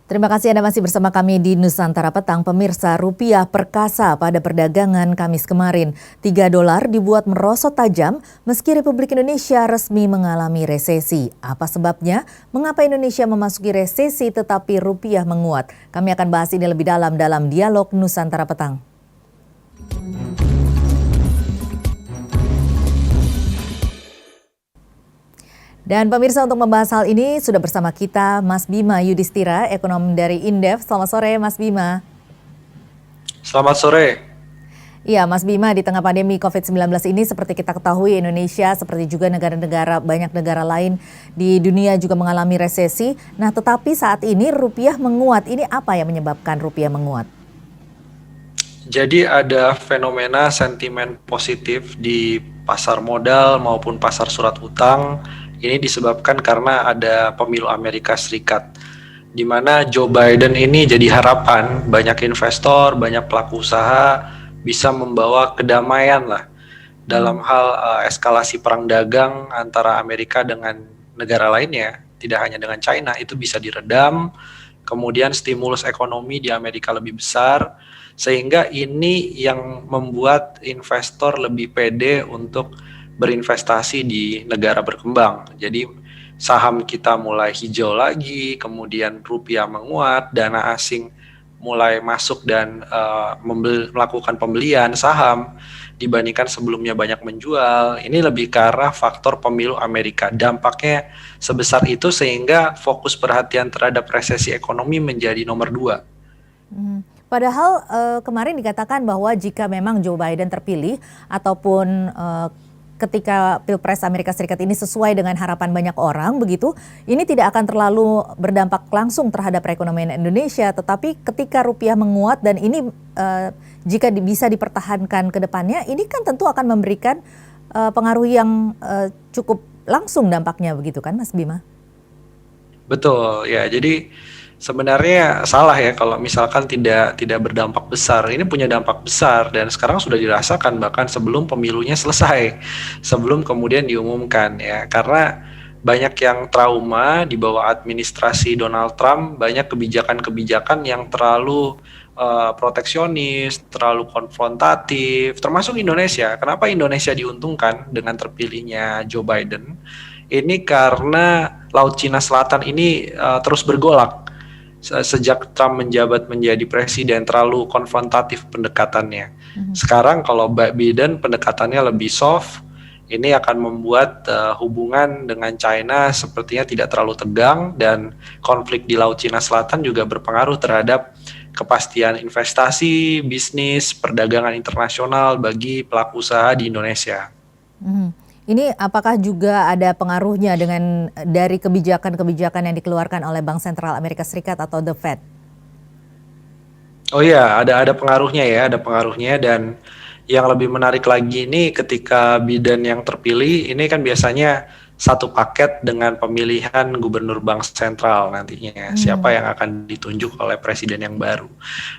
Terima kasih Anda masih bersama kami di Nusantara Petang. Pemirsa, rupiah perkasa pada perdagangan Kamis kemarin. 3 dolar dibuat merosot tajam meski Republik Indonesia resmi mengalami resesi. Apa sebabnya? Mengapa Indonesia memasuki resesi tetapi rupiah menguat? Kami akan bahas ini lebih dalam dialog Nusantara Petang. Dan pemirsa, untuk membahas hal ini sudah bersama kita Mas Bima Yudhistira, ekonom dari Indef. Selamat sore Mas Bima. Selamat sore. Iya Mas Bima, di tengah pandemi COVID-19 ini seperti kita ketahui Indonesia seperti juga banyak negara lain di dunia juga mengalami resesi. Nah tetapi saat ini rupiah menguat. Ini apa yang menyebabkan rupiah menguat? Jadi ada fenomena sentimen positif di pasar modal maupun pasar surat utang. Ini disebabkan karena ada pemilu Amerika Serikat, di mana Joe Biden ini jadi harapan banyak investor, banyak pelaku usaha bisa membawa kedamaian lah dalam hal eskalasi perang dagang antara Amerika dengan negara lainnya, tidak hanya dengan China, itu bisa diredam. Kemudian stimulus ekonomi di Amerika lebih besar, sehingga ini yang membuat investor lebih pede untuk berinvestasi di negara berkembang. Jadi saham kita mulai hijau lagi, kemudian rupiah menguat, dana asing mulai masuk dan melakukan pembelian saham dibandingkan sebelumnya banyak menjual. Ini lebih ke arah faktor pemilu Amerika. Dampaknya sebesar itu sehingga fokus perhatian terhadap resesi ekonomi menjadi nomor 2. Padahal kemarin dikatakan bahwa jika memang Joe Biden terpilih ataupun ketika Pilpres Amerika Serikat ini sesuai dengan harapan banyak orang begitu, ini tidak akan terlalu berdampak langsung terhadap perekonomian Indonesia, tetapi ketika rupiah menguat dan ini jika bisa dipertahankan ke depannya, ini kan tentu akan memberikan pengaruh yang cukup langsung dampaknya begitu kan Mas Bima? Betul ya, jadi sebenarnya salah ya kalau misalkan tidak berdampak besar. Ini punya dampak besar dan sekarang sudah dirasakan bahkan sebelum pemilunya selesai, sebelum kemudian diumumkan ya. Karena banyak yang trauma di bawah administrasi Donald Trump, banyak kebijakan-kebijakan yang terlalu proteksionis, terlalu konfrontatif, termasuk Indonesia. Kenapa Indonesia diuntungkan dengan terpilihnya Joe Biden? Ini karena Laut Cina Selatan ini terus bergolak. Sejak Trump menjabat menjadi presiden terlalu konfrontatif pendekatannya. Sekarang kalau Biden pendekatannya lebih soft, ini akan membuat hubungan dengan China sepertinya tidak terlalu tegang dan konflik di Laut Cina Selatan juga berpengaruh terhadap kepastian investasi, bisnis, perdagangan internasional bagi pelaku usaha di Indonesia. Ini apakah juga ada pengaruhnya dari kebijakan-kebijakan yang dikeluarkan oleh Bank Sentral Amerika Serikat atau The Fed? Oh iya, ada pengaruhnya ya, ada pengaruhnya. Dan yang lebih menarik lagi ini ketika Biden yang terpilih, ini kan biasanya satu paket dengan pemilihan gubernur bank sentral nantinya, siapa yang akan ditunjuk oleh presiden yang baru.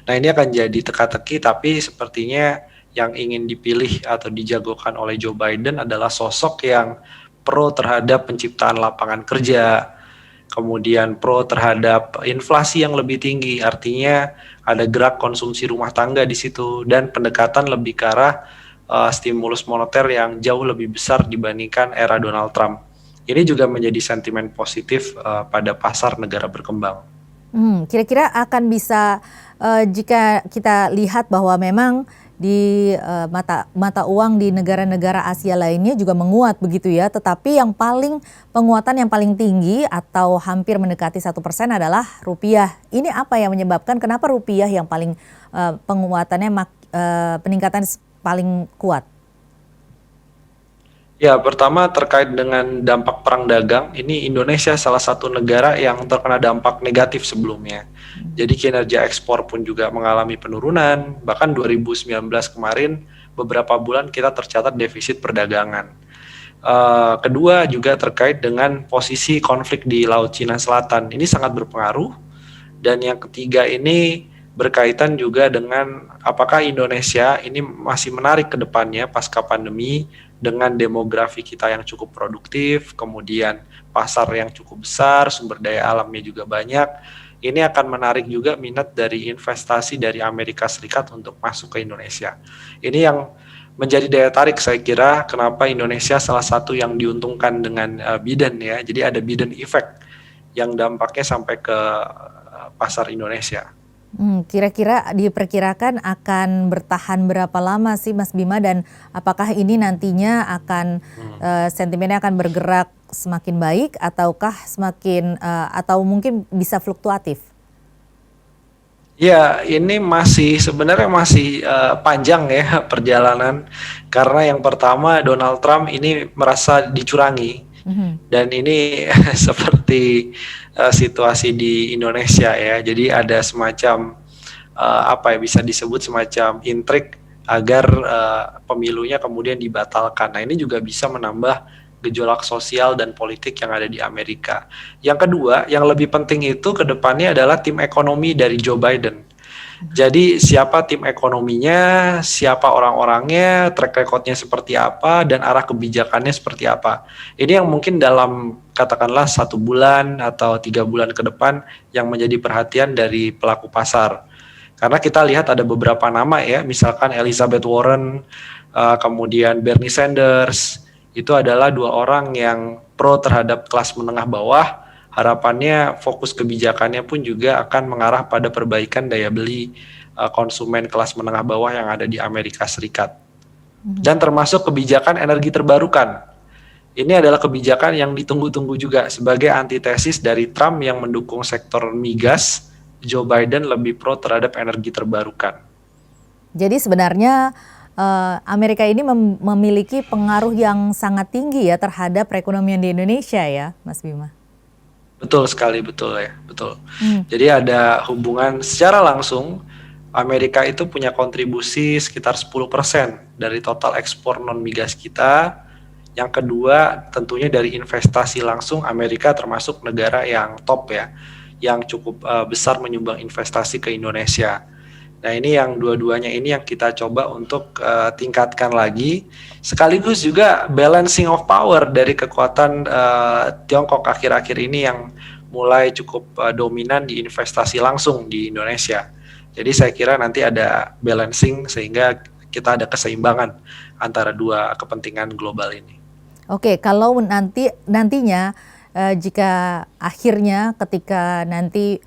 Nah ini akan jadi teka-teki, tapi sepertinya yang ingin dipilih atau dijagokan oleh Joe Biden adalah sosok yang pro terhadap penciptaan lapangan kerja, kemudian pro terhadap inflasi yang lebih tinggi, artinya ada gerak konsumsi rumah tangga di situ dan pendekatan lebih ke arah stimulus moneter yang jauh lebih besar dibandingkan era Donald Trump. Ini juga menjadi sentimen positif pada pasar negara berkembang. Kira-kira akan bisa jika kita lihat bahwa memang di mata uang di negara-negara Asia lainnya juga menguat begitu ya, tetapi penguatan yang paling tinggi atau hampir mendekati 1% adalah rupiah. Ini apa yang menyebabkan kenapa rupiah yang paling penguatannya peningkatan paling kuat? Ya, pertama terkait dengan dampak perang dagang, ini Indonesia salah satu negara yang terkena dampak negatif sebelumnya. Jadi kinerja ekspor pun juga mengalami penurunan, bahkan 2019 kemarin beberapa bulan kita tercatat defisit perdagangan. Kedua juga terkait dengan posisi konflik di Laut Cina Selatan, ini sangat berpengaruh. Dan yang ketiga ini berkaitan juga dengan apakah Indonesia ini masih menarik ke depannya pasca pandemi dengan demografi kita yang cukup produktif, kemudian pasar yang cukup besar, sumber daya alamnya juga banyak. ini akan menarik juga minat dari investasi dari Amerika Serikat untuk masuk ke Indonesia. Ini yang menjadi daya tarik saya kira kenapa Indonesia salah satu yang diuntungkan dengan Biden ya. Jadi ada Biden effect yang dampaknya sampai ke pasar Indonesia. Kira-kira diperkirakan akan bertahan berapa lama sih Mas Bima, dan apakah ini nantinya akan sentimennya akan bergerak semakin baik ataukah semakin atau mungkin bisa fluktuatif? Ya, ini sebenarnya masih panjang ya perjalanan karena yang pertama Donald Trump ini merasa dicurangi. Dan ini seperti situasi di Indonesia ya. Jadi ada semacam apa ya bisa disebut semacam intrik agar pemilunya kemudian dibatalkan. Nah, ini juga bisa menambah gejolak sosial dan politik yang ada di Amerika. Yang kedua, yang lebih penting itu ke depannya adalah tim ekonomi dari Joe Biden. Jadi siapa tim ekonominya, siapa orang-orangnya, track recordnya seperti apa, dan arah kebijakannya seperti apa. Ini yang mungkin dalam katakanlah 1 bulan atau 3 bulan ke depan yang menjadi perhatian dari pelaku pasar. Karena kita lihat ada beberapa nama ya, misalkan Elizabeth Warren, kemudian Bernie Sanders, itu adalah 2 orang yang pro terhadap kelas menengah bawah. Harapannya fokus kebijakannya pun juga akan mengarah pada perbaikan daya beli konsumen kelas menengah bawah yang ada di Amerika Serikat. Dan termasuk kebijakan energi terbarukan. Ini adalah kebijakan yang ditunggu-tunggu juga sebagai antitesis dari Trump yang mendukung sektor migas. Joe Biden lebih pro terhadap energi terbarukan. Jadi sebenarnya Amerika ini memiliki pengaruh yang sangat tinggi ya terhadap perekonomian di Indonesia ya, Mas Bima. Betul sekali, betul ya, betul. Jadi ada hubungan secara langsung, Amerika itu punya kontribusi sekitar 10% dari total ekspor non-migas kita. Yang kedua, tentunya dari investasi langsung, Amerika termasuk negara yang top ya, yang cukup besar menyumbang investasi ke Indonesia. Nah, ini yang dua-duanya ini yang kita coba untuk tingkatkan lagi, sekaligus juga balancing of power dari kekuatan Tiongkok akhir-akhir ini yang mulai cukup dominan di investasi langsung di Indonesia. Jadi saya kira nanti ada balancing sehingga kita ada keseimbangan antara dua kepentingan global ini. Oke, kalau nantinya jika akhirnya ketika nanti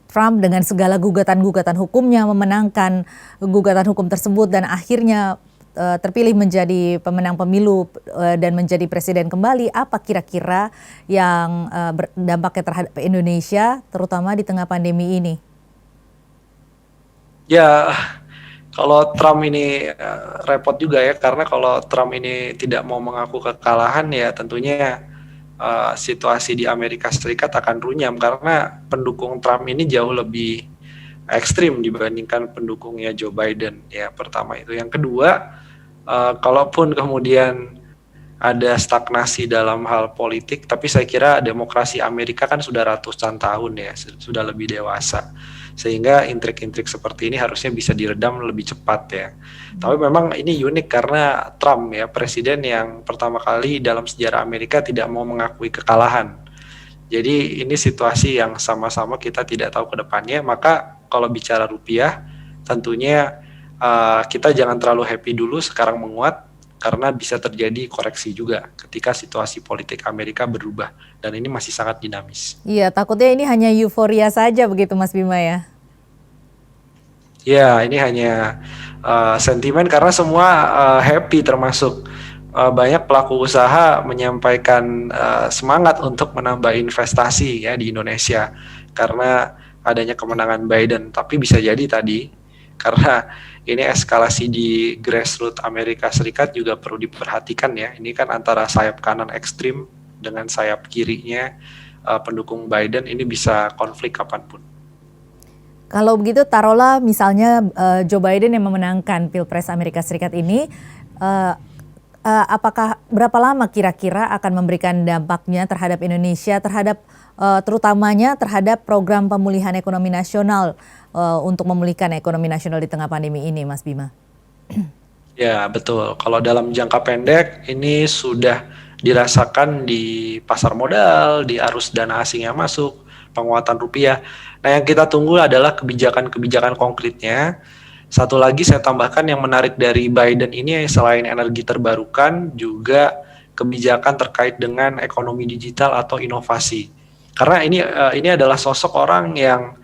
Trump dengan segala gugatan-gugatan hukumnya memenangkan gugatan hukum tersebut dan akhirnya terpilih menjadi pemenang pemilu dan menjadi presiden kembali, apa kira-kira yang dampaknya terhadap Indonesia terutama di tengah pandemi ini? Ya, kalau Trump ini repot juga ya, karena kalau Trump ini tidak mau mengaku kekalahan ya tentunya situasi di Amerika Serikat akan runyam karena pendukung Trump ini jauh lebih ekstrim dibandingkan pendukungnya Joe Biden ya, pertama itu. Yang kedua, kalaupun kemudian ada stagnasi dalam hal politik, tapi saya kira demokrasi Amerika kan sudah ratusan tahun ya, sudah lebih dewasa, sehingga intrik-intrik seperti ini harusnya bisa diredam lebih cepat ya. Tapi memang ini unik karena Trump ya, presiden yang pertama kali dalam sejarah Amerika tidak mau mengakui kekalahan. Jadi ini situasi yang sama-sama kita tidak tahu ke depannya. Maka kalau bicara rupiah, tentunya kita jangan terlalu happy dulu sekarang menguat, karena bisa terjadi koreksi juga ketika situasi politik Amerika berubah, dan ini masih sangat dinamis. Iya, takutnya ini hanya euforia saja begitu Mas Bima ya? Ya, ini hanya sentimen karena semua happy, termasuk banyak pelaku usaha menyampaikan semangat untuk menambah investasi ya di Indonesia karena adanya kemenangan Biden. Tapi bisa jadi tadi karena ini eskalasi di grassroots Amerika Serikat juga perlu diperhatikan ya. Ini kan antara sayap kanan ekstrim dengan sayap kirinya pendukung Biden, ini bisa konflik kapanpun. Kalau begitu taruhlah misalnya Joe Biden yang memenangkan Pilpres Amerika Serikat ini, apakah berapa lama kira-kira akan memberikan dampaknya terhadap Indonesia, terutamanya terhadap program pemulihan ekonomi nasional untuk memulihkan ekonomi nasional di tengah pandemi ini, Mas Bima? Ya, betul. Kalau dalam jangka pendek ini sudah dirasakan di pasar modal, di arus dana asing yang masuk, penguatan rupiah. Nah, yang kita tunggu adalah kebijakan-kebijakan konkretnya. Satu lagi saya tambahkan yang menarik dari Biden ini selain energi terbarukan juga kebijakan terkait dengan ekonomi digital atau inovasi. Karena ini adalah sosok orang yang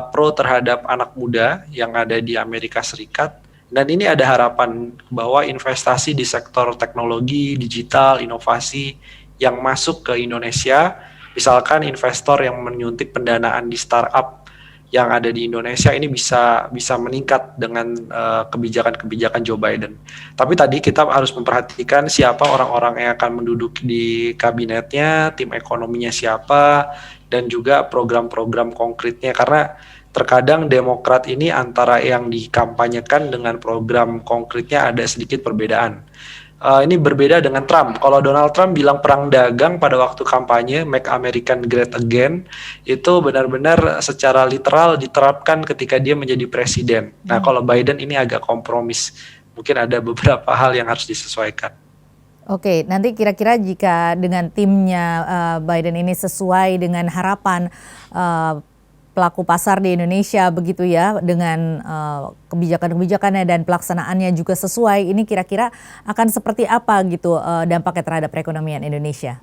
pro terhadap anak muda yang ada di Amerika Serikat dan ini ada harapan bahwa investasi di sektor teknologi, digital, inovasi yang masuk ke Indonesia, misalkan investor yang menyuntik pendanaan di startup yang ada di Indonesia ini bisa meningkat dengan kebijakan-kebijakan Joe Biden. Tapi tadi kita harus memperhatikan siapa orang-orang yang akan menduduki di kabinetnya, tim ekonominya siapa, dan juga program-program konkretnya karena terkadang Demokrat ini antara yang dikampanyekan dengan program konkretnya ada sedikit perbedaan. Ini berbeda dengan Trump. Kalau Donald Trump bilang perang dagang pada waktu kampanye, Make America Great Again, itu benar-benar secara literal diterapkan ketika dia menjadi presiden. Nah, kalau Biden ini agak kompromis. Mungkin ada beberapa hal yang harus disesuaikan. Oke, nanti kira-kira jika dengan timnya Biden ini sesuai dengan harapan pelaku pasar di Indonesia begitu ya, dengan kebijakan-kebijakannya dan pelaksanaannya juga sesuai, ini kira-kira akan seperti apa gitu dampaknya terhadap perekonomian Indonesia?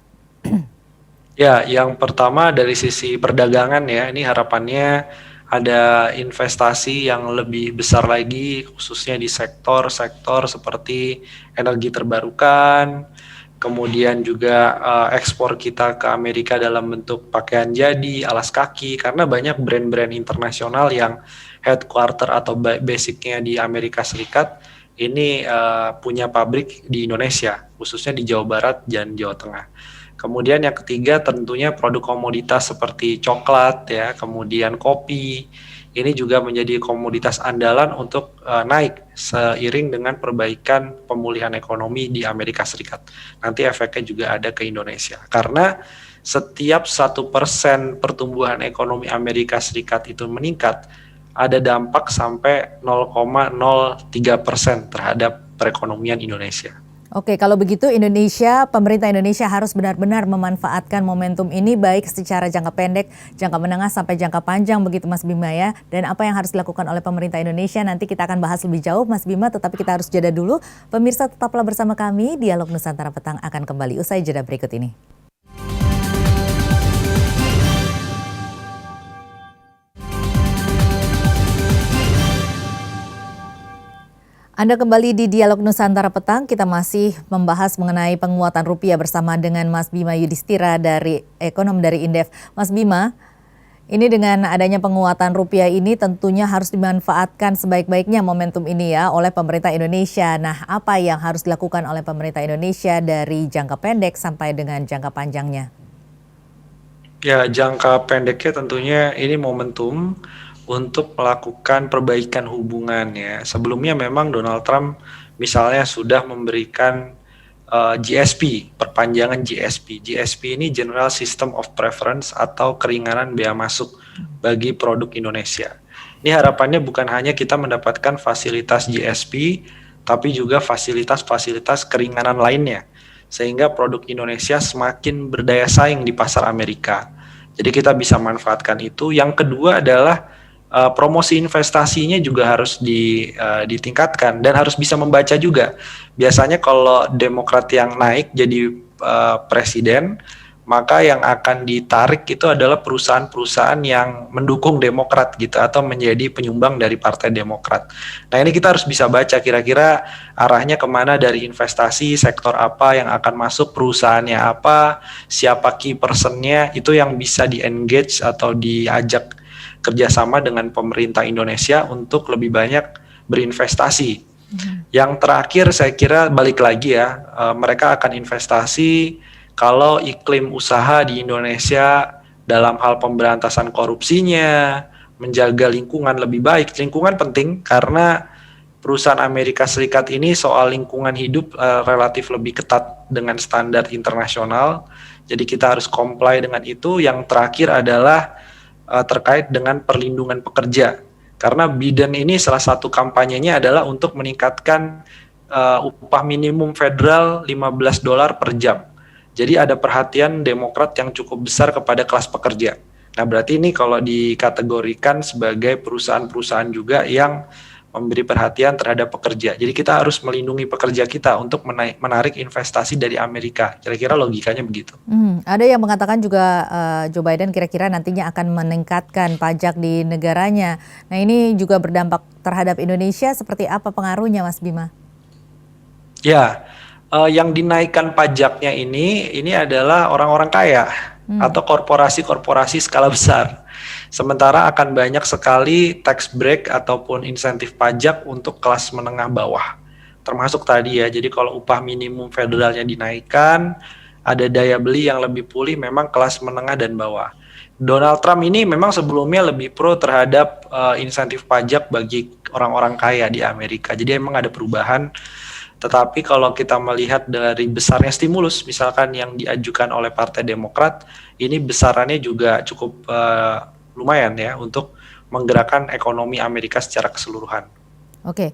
Ya, yang pertama dari sisi perdagangan ya, ini harapannya ada investasi yang lebih besar lagi khususnya di sektor-sektor seperti energi terbarukan, kemudian juga ekspor kita ke Amerika dalam bentuk pakaian jadi, alas kaki, karena banyak brand-brand internasional yang headquarter atau basicnya di Amerika Serikat ini punya pabrik di Indonesia, khususnya di Jawa Barat dan Jawa Tengah. Kemudian yang ketiga tentunya produk komoditas seperti coklat ya, kemudian kopi. Ini juga menjadi komoditas andalan untuk naik seiring dengan perbaikan pemulihan ekonomi di Amerika Serikat. Nanti efeknya juga ada ke Indonesia. Karena setiap 1% pertumbuhan ekonomi Amerika Serikat itu meningkat, ada dampak sampai 0,03% terhadap perekonomian Indonesia. Oke, kalau begitu pemerintah Indonesia harus benar-benar memanfaatkan momentum ini baik secara jangka pendek, jangka menengah sampai jangka panjang begitu Mas Bima ya. Dan apa yang harus dilakukan oleh pemerintah Indonesia nanti kita akan bahas lebih jauh Mas Bima, tetapi kita harus jeda dulu. Pemirsa tetaplah bersama kami, Dialog Nusantara Petang akan kembali usai jeda berikut ini. Anda kembali di Dialog Nusantara Petang, kita masih membahas mengenai penguatan rupiah bersama dengan Mas Bima Yudhistira dari ekonom dari Indef. Mas Bima, ini dengan adanya penguatan rupiah ini tentunya harus dimanfaatkan sebaik-baiknya momentum ini ya oleh pemerintah Indonesia. Nah, apa yang harus dilakukan oleh pemerintah Indonesia dari jangka pendek sampai dengan jangka panjangnya? Ya, jangka pendeknya tentunya ini momentum untuk melakukan perbaikan hubungan ya. Sebelumnya memang Donald Trump misalnya sudah memberikan GSP, perpanjangan GSP. GSP ini General System of Preference atau keringanan bea masuk bagi produk Indonesia. Ini harapannya bukan hanya kita mendapatkan fasilitas GSP, tapi juga fasilitas-fasilitas keringanan lainnya. Sehingga produk Indonesia semakin berdaya saing di pasar Amerika. Jadi kita bisa manfaatkan itu. Yang kedua adalah promosi investasinya juga harus ditingkatkan dan harus bisa membaca juga. Biasanya kalau Demokrat yang naik jadi presiden, maka yang akan ditarik itu adalah perusahaan-perusahaan yang mendukung Demokrat gitu atau menjadi penyumbang dari Partai Demokrat. Nah, ini kita harus bisa baca kira-kira arahnya kemana dari investasi, sektor apa yang akan masuk, perusahaannya apa, siapa key personnya, itu yang bisa di-engage atau diajak kerjasama dengan pemerintah Indonesia untuk lebih banyak berinvestasi. Yang terakhir saya kira balik lagi ya, mereka akan investasi kalau iklim usaha di Indonesia dalam hal pemberantasan korupsinya, menjaga lingkungan lebih baik. Lingkungan penting karena perusahaan Amerika Serikat ini soal lingkungan hidup relatif lebih ketat dengan standar internasional. Jadi kita harus comply dengan itu. Yang terakhir adalah terkait dengan perlindungan pekerja. Karena Biden ini salah satu kampanyenya adalah untuk meningkatkan upah minimum federal $15 per jam. Jadi ada perhatian Demokrat yang cukup besar kepada kelas pekerja. Nah, berarti ini kalau dikategorikan sebagai perusahaan-perusahaan juga yang memberi perhatian terhadap pekerja. Jadi kita harus melindungi pekerja kita untuk menarik investasi dari Amerika. Kira-kira logikanya begitu. Ada yang mengatakan juga Joe Biden kira-kira nantinya akan meningkatkan pajak di negaranya. Nah ini juga berdampak terhadap Indonesia, seperti apa pengaruhnya Mas Bima? Ya, yang dinaikkan pajaknya ini adalah orang-orang kaya atau korporasi-korporasi skala besar. Sementara akan banyak sekali tax break ataupun insentif pajak untuk kelas menengah bawah. Termasuk tadi ya, jadi kalau upah minimum federalnya dinaikkan, ada daya beli yang lebih pulih memang kelas menengah dan bawah. Donald Trump ini memang sebelumnya lebih pro terhadap insentif pajak bagi orang-orang kaya di Amerika. Jadi emang ada perubahan. Tetapi kalau kita melihat dari besarnya stimulus, misalkan yang diajukan oleh Partai Demokrat, ini besarannya juga cukup lumayan ya untuk menggerakkan ekonomi Amerika secara keseluruhan. Oke,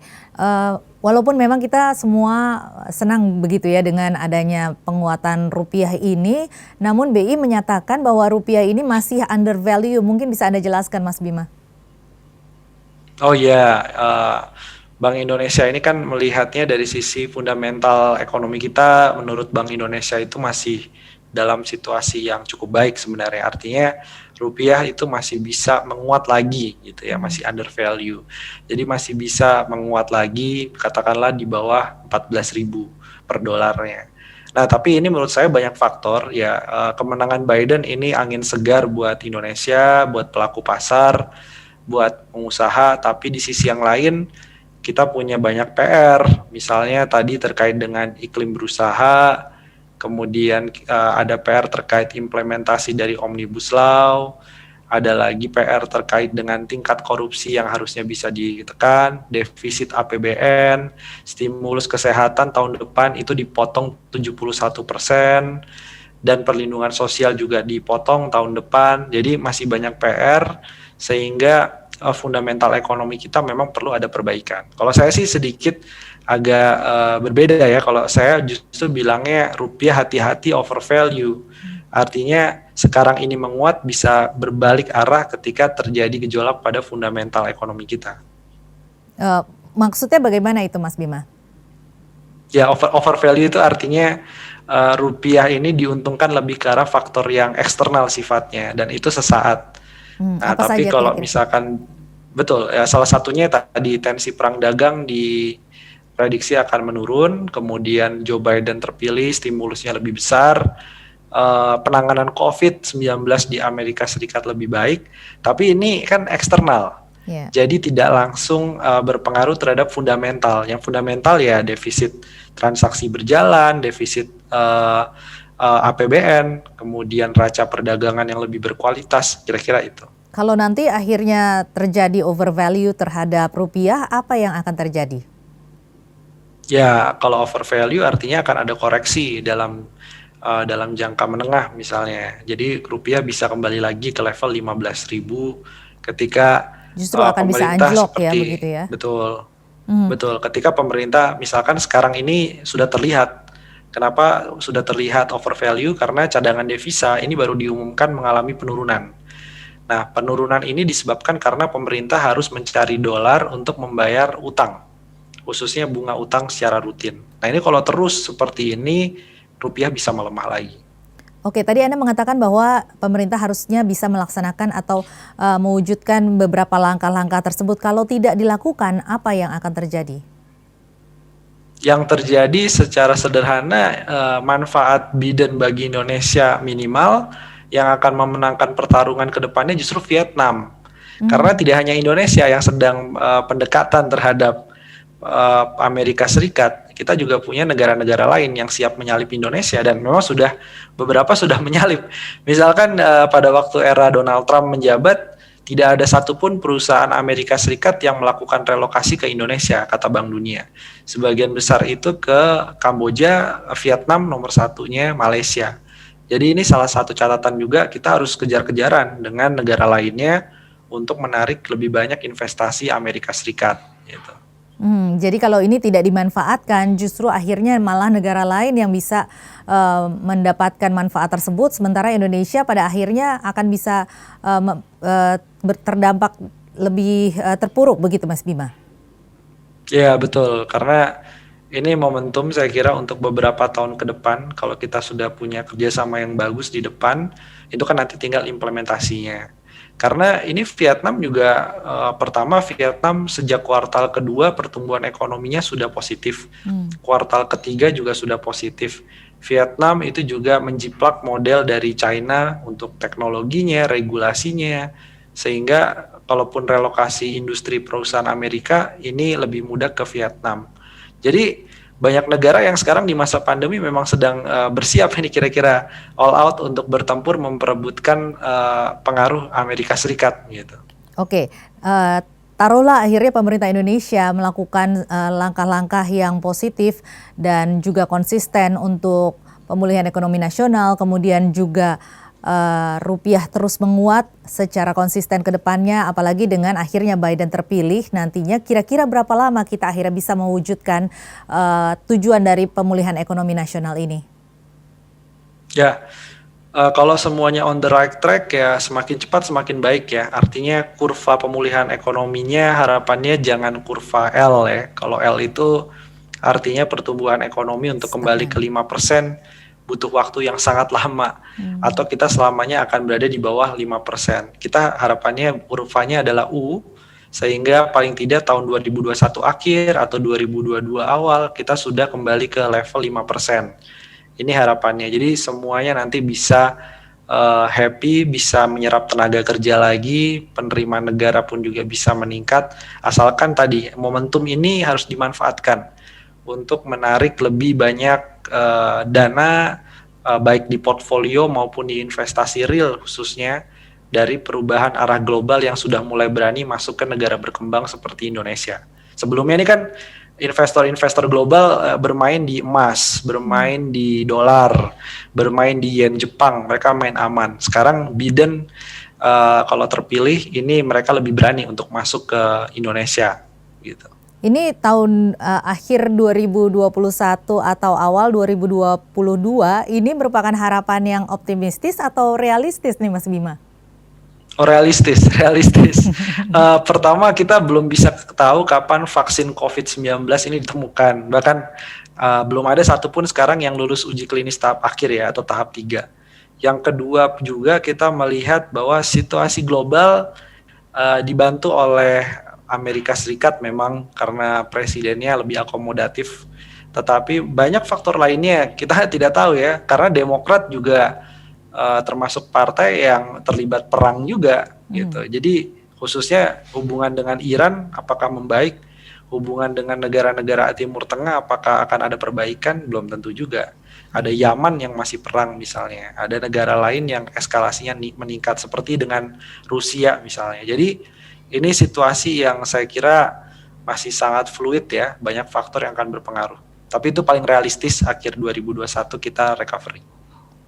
walaupun memang kita semua senang begitu ya dengan adanya penguatan rupiah ini, namun BI menyatakan bahwa rupiah ini masih undervalue. Mungkin bisa Anda jelaskan Mas Bima? Oh ya, Bank Indonesia ini kan melihatnya dari sisi fundamental ekonomi kita, menurut Bank Indonesia itu masih dalam situasi yang cukup baik sebenarnya. Artinya rupiah itu masih bisa menguat lagi gitu ya, masih undervalue. Jadi masih bisa menguat lagi, katakanlah di bawah 14.000 per dolarnya. Nah, tapi ini menurut saya banyak faktor ya. Kemenangan Biden ini angin segar buat Indonesia, buat pelaku pasar, buat pengusaha, tapi di sisi yang lain kita punya banyak PR, misalnya tadi terkait dengan iklim berusaha, kemudian ada PR terkait implementasi dari Omnibus Law, ada lagi PR terkait dengan tingkat korupsi yang harusnya bisa ditekan, defisit APBN, stimulus kesehatan tahun depan itu dipotong 71%, dan perlindungan sosial juga dipotong tahun depan. Jadi masih banyak PR sehingga fundamental ekonomi kita memang perlu ada perbaikan. Kalau saya sih sedikit agak berbeda ya. Kalau saya justru bilangnya rupiah hati-hati over value. Artinya sekarang ini menguat bisa berbalik arah ketika terjadi gejolak pada fundamental ekonomi kita. Maksudnya bagaimana itu Mas Bima? Ya, over value itu artinya rupiah ini diuntungkan lebih ke arah faktor yang eksternal sifatnya dan itu sesaat. Nah, Apa tapi saja kalau kira-kira? misalkan betul ya, salah satunya tadi tensi perang dagang diprediksi akan menurun, kemudian Joe Biden terpilih, stimulusnya lebih besar, penanganan COVID-19 di Amerika Serikat lebih baik, tapi ini kan eksternal. Yeah. Jadi tidak langsung berpengaruh terhadap fundamental. Yang fundamental ya defisit transaksi berjalan, defisit APBN, kemudian raca perdagangan yang lebih berkualitas, kira-kira itu. Kalau nanti akhirnya terjadi overvalue terhadap rupiah, apa yang akan terjadi? Ya, kalau overvalue artinya akan ada koreksi dalam jangka menengah misalnya. Jadi rupiah bisa kembali lagi ke level 15.000 ketika Justru akan bisa pemerintah anjlok seperti ya begitu ya? betul. Betul, ketika pemerintah misalkan sekarang ini sudah terlihat. Kenapa sudah terlihat overvalue? Karena cadangan devisa ini baru diumumkan mengalami penurunan. Nah, penurunan ini disebabkan karena pemerintah harus mencari dolar untuk membayar utang, khususnya bunga utang secara rutin. Nah, ini kalau terus seperti ini, rupiah bisa melemah lagi. Oke, tadi Anda mengatakan bahwa pemerintah harusnya bisa melaksanakan atau mewujudkan beberapa langkah-langkah tersebut. Kalau tidak dilakukan, apa yang akan terjadi? Yang terjadi secara sederhana, manfaat Biden bagi Indonesia minimal, yang akan memenangkan pertarungan ke depannya justru Vietnam. Karena tidak hanya Indonesia yang sedang pendekatan terhadap Amerika Serikat, kita juga punya negara-negara lain yang siap menyalip Indonesia dan memang beberapa sudah menyalip. Misalkan pada waktu era Donald Trump menjabat, tidak ada satupun perusahaan Amerika Serikat yang melakukan relokasi ke Indonesia, kata Bank Dunia. Sebagian besar itu ke Kamboja, Vietnam, nomor satunya Malaysia. Jadi ini salah satu catatan juga, kita harus kejar-kejaran dengan negara lainnya untuk menarik lebih banyak investasi Amerika Serikat. Gitu. Jadi kalau ini tidak dimanfaatkan, justru akhirnya malah negara lain yang bisa mendapatkan manfaat tersebut, sementara Indonesia pada akhirnya akan bisa terdampak lebih terpuruk begitu, Mas Bima? Ya, betul. Karena ini momentum saya kira untuk beberapa tahun ke depan, kalau kita sudah punya kerjasama yang bagus di depan, itu kan nanti tinggal implementasinya. Karena ini Vietnam juga, pertama Vietnam sejak kuartal kedua pertumbuhan ekonominya sudah positif. Kuartal ketiga juga sudah positif. Vietnam itu juga menjiplak model dari China untuk teknologinya, regulasinya, sehingga kalaupun relokasi industri perusahaan Amerika ini lebih mudah ke Vietnam. Jadi banyak negara yang sekarang di masa pandemi memang sedang bersiap ini kira-kira all out untuk bertempur memperebutkan pengaruh Amerika Serikat gitu. Oke, taruhlah akhirnya pemerintah Indonesia melakukan langkah-langkah yang positif dan juga konsisten untuk pemulihan ekonomi nasional, kemudian juga rupiah terus menguat secara konsisten ke depannya, apalagi dengan akhirnya Biden terpilih nantinya, kira-kira berapa lama kita akhirnya bisa mewujudkan tujuan dari pemulihan ekonomi nasional ini? Ya, kalau semuanya on the right track ya semakin cepat semakin baik ya. Artinya kurva pemulihan ekonominya harapannya jangan kurva L ya. Kalau L itu artinya pertumbuhan ekonomi untuk kembali ke 5% butuh waktu yang sangat lama. Atau kita selamanya akan berada di bawah 5%. Kita harapannya kurvanya adalah U, sehingga paling tidak tahun 2021 akhir atau 2022 awal kita sudah kembali ke level 5%. Ini harapannya. Jadi semuanya nanti bisa happy, bisa menyerap tenaga kerja lagi, penerimaan negara pun juga bisa meningkat. Asalkan tadi momentum ini harus dimanfaatkan untuk menarik lebih banyak dana baik di portfolio maupun di investasi real khususnya dari perubahan arah global yang sudah mulai berani masuk ke negara berkembang seperti Indonesia. Sebelumnya ini kan investor-investor global bermain di emas, bermain di dolar, bermain di yen Jepang, mereka main aman. Sekarang Biden kalau terpilih ini mereka lebih berani untuk masuk ke Indonesia gitu. Ini tahun akhir 2021 atau awal 2022 ini merupakan harapan yang optimistis atau realistis nih Mas Bima? Oh, realistis, realistis. Pertama kita belum bisa tahu kapan vaksin COVID-19 ini ditemukan. Bahkan belum ada satupun sekarang yang lulus uji klinis tahap akhir ya atau tahap 3. Yang kedua juga kita melihat bahwa situasi global dibantu oleh Amerika Serikat memang karena presidennya lebih akomodatif. Tetapi banyak faktor lainnya kita tidak tahu ya, karena Demokrat juga termasuk partai yang terlibat perang juga gitu. Jadi khususnya hubungan dengan Iran apakah membaik, hubungan dengan negara-negara Timur Tengah apakah akan ada perbaikan, belum tentu juga. Ada Yaman yang masih perang misalnya, ada negara lain yang eskalasinya meningkat seperti dengan Rusia misalnya. Jadi ini situasi yang saya kira masih sangat fluid ya, banyak faktor yang akan berpengaruh. Tapi itu paling realistis akhir 2021 kita recovery.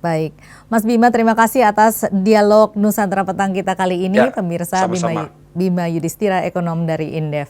Baik, Mas Bima terima kasih atas dialog Nusantara Petang kita kali ini, Ya, pemirsa. sama-sama. Bima Yudhistira, ekonom dari Indef.